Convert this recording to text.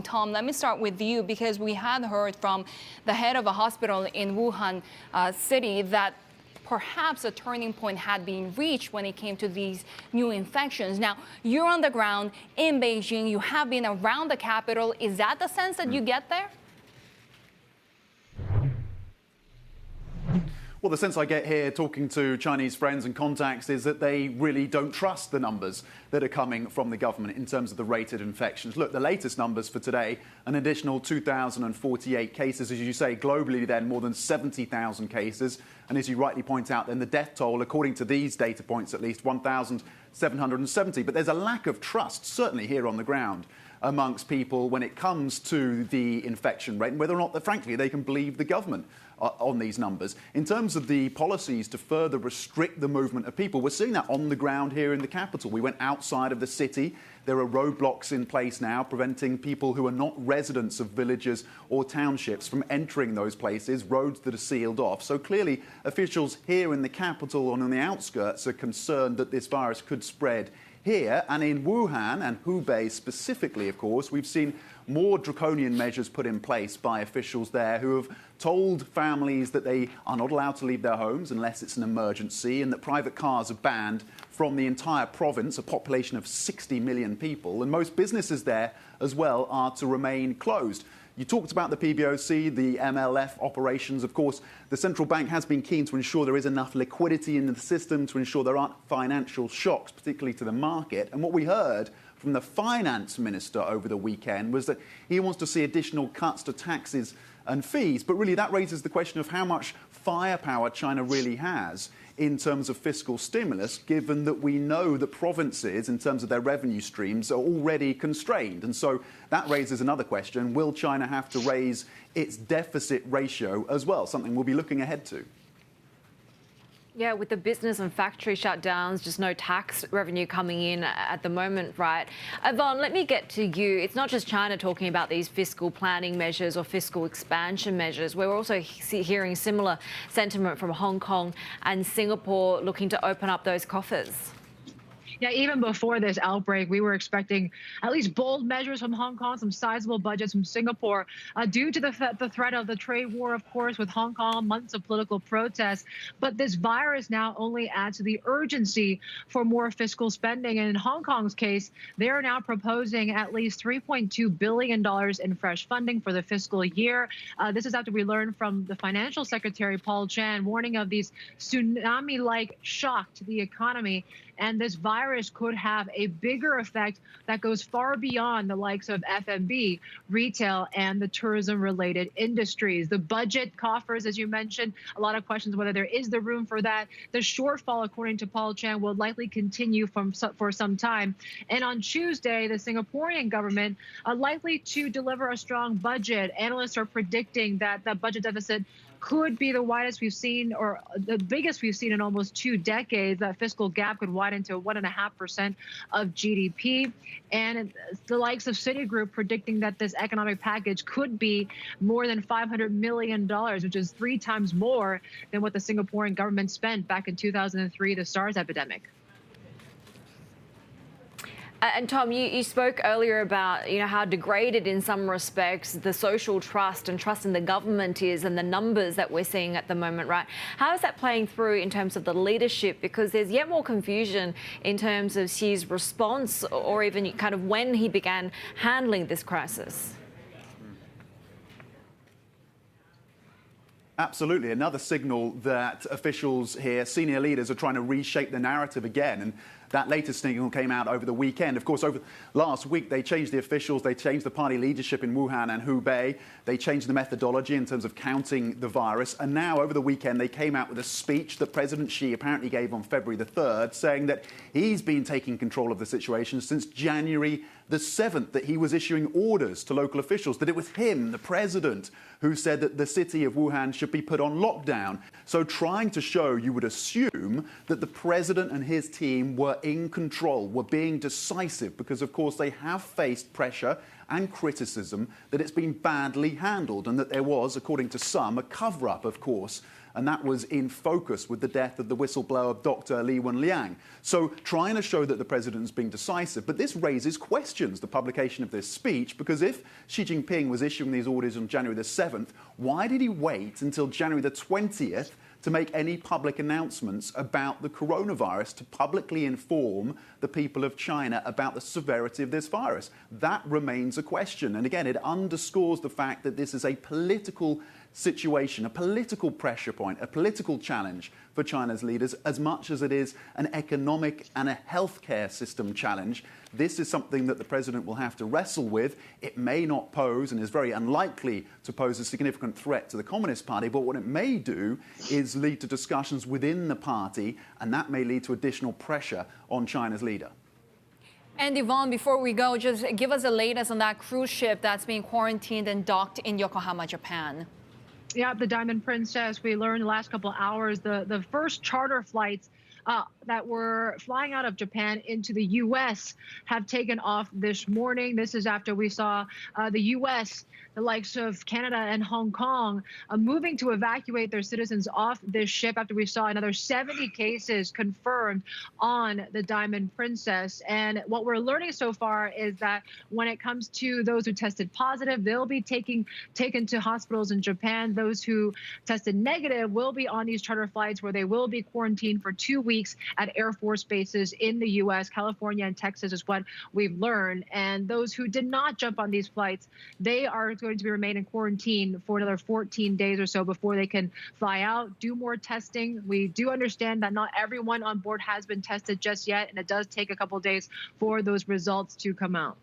Tom, let me start with you because we had heard from the head of a hospital in Wuhan city that perhaps a turning point had been reached when it came to these new infections. Now, you're on the ground in Beijing. You have been around the capital. Is that the sense that you get there? Well, the sense I get here talking to Chinese friends and contacts is that they really don't trust the numbers that are coming from the government in terms of the rated infections. Look, the latest numbers for today, an additional 2,048 cases, as you say, globally then more than 70,000 cases. And as you rightly point out, then the death toll, according to these data points at least, 1,770. But there's a lack of trust, certainly here on the ground, amongst people when it comes to the infection rate and whether or not, frankly, they can believe the government on these numbers. In terms of the policies to further restrict the movement of people, we're seeing that on the ground here in the capital. We went outside of the city. There are roadblocks in place now preventing people who are not residents of villages or townships from entering those places, roads that are sealed off. So clearly, officials here in the capital and on the outskirts are concerned that this virus could spread here. And in Wuhan and Hubei specifically, of course, we've seen more draconian measures put in place by officials there who have told families that they are not allowed to leave their homes unless it's an emergency, and that private cars are banned from the entire province, a population of 60 million people. And most businesses there as well are to remain closed. You talked about the PBOC, the MLF operations. Of course, the central bank has been keen to ensure there is enough liquidity in the system to ensure there aren't financial shocks, particularly to the market. And what we heard from the finance minister over the weekend was that he wants to see additional cuts to taxes and fees. But really, that raises the question of how much firepower China really has in terms of fiscal stimulus, given that we know that provinces, in terms of their revenue streams, are already constrained. And so that raises another question. Will China have to raise its deficit ratio as well? Something we'll be looking ahead to. Yeah, with the business and factory shutdowns, just no tax revenue coming in at the moment, right? Yvonne, let me get to you. It's not just China talking about these fiscal planning measures or fiscal expansion measures. We're also hearing similar sentiment from Hong Kong and Singapore looking to open up those coffers. Yeah, even before this outbreak, we were expecting at least bold measures from Hong Kong, some sizable budgets from Singapore, due to the threat of the trade war, of course, with Hong Kong, months of political protests. But this virus now only adds to the urgency for more fiscal spending. And in Hong Kong's case, they are now proposing at least $3.2 billion in fresh funding for the fiscal year. This is after we learned from the financial secretary, Paul Chan, warning of these tsunami-like shock to the economy. And this virus could have a bigger effect that goes far beyond the likes of F&B, retail, and the tourism-related industries. The budget coffers, as you mentioned, a lot of questions whether there is the room for that. The shortfall, according to Paul Chan, will likely continue for some time. And on Tuesday, the Singaporean government are likely to deliver a strong budget. Analysts are predicting that the budget deficit could be the widest we've seen, or the biggest we've seen in almost 2 decades. That fiscal gap could widen to 1.5% of GDP. And the likes of Citigroup predicting that this economic package could be more than $500 million, which is 3 times more than what the Singaporean government spent back in 2003, the SARS epidemic. And Tom, you spoke earlier about, how degraded in some respects the social trust and trust in the government is, and the numbers that we're seeing at the moment, right? How is that playing through in terms of the leadership? Because there's yet more confusion in terms of Xi's response, or even kind of when he began handling this crisis. Absolutely. Another signal that officials here, senior leaders, are trying to reshape the narrative again. And that latest signal came out over the weekend. Of course, over last week, they changed the officials. They changed the party leadership in Wuhan and Hubei. They changed the methodology in terms of counting the virus. And now, over the weekend, they came out with a speech that President Xi apparently gave on February the 3rd, saying that he's been taking control of the situation since January the 7th, that he was issuing orders to local officials, that it was him, the president, who said that the city of Wuhan should be put on lockdown. So trying to show, you would assume, that the president and his team were in control, were being decisive, because, of course, they have faced pressure and criticism that it's been badly handled and that there was, according to some, a cover-up, of course, and that was in focus with the death of the whistleblower Dr. Li Wenliang. So trying to show that the president is being decisive, but this raises questions, the publication of this speech, because if Xi Jinping was issuing these orders on January the 7th, why did he wait until January the 20th to make any public announcements about the coronavirus, to publicly inform the people of China about the severity of this virus? That remains a question. And again, it underscores the fact that this is a political situation, a political pressure point, a political challenge for China's leaders, as much as it is an economic and a healthcare system challenge. This is something that the president will have to wrestle with. It may not pose, and is very unlikely to pose, a significant threat to the Communist Party, but what it may do is lead to discussions within the party, and that may lead to additional pressure on China's leader. And Yvonne, before we go, just give us the latest on that cruise ship that's being quarantined and docked in Yokohama, Japan. Yeah, the Diamond Princess, we learned the last couple of hours, the first charter flights that were flying out of Japan into the U.S. have taken off this morning. This is after we saw the U.S., the likes of Canada and Hong Kong, moving to evacuate their citizens off this ship after we saw another 70 cases confirmed on the Diamond Princess. And what we're learning so far is that when it comes to those who tested positive, they'll be taken to hospitals in Japan. Those who tested negative will be on these charter flights where they will be quarantined for 2 weeks at Air Force bases in the U.S., California and Texas is what we've learned. And those who did not jump on these flights, they are going to be remain in quarantine for another 14 days or so before they can fly out, do more testing. We do understand that not everyone on board has been tested just yet, and it does take a couple days for those results to come out.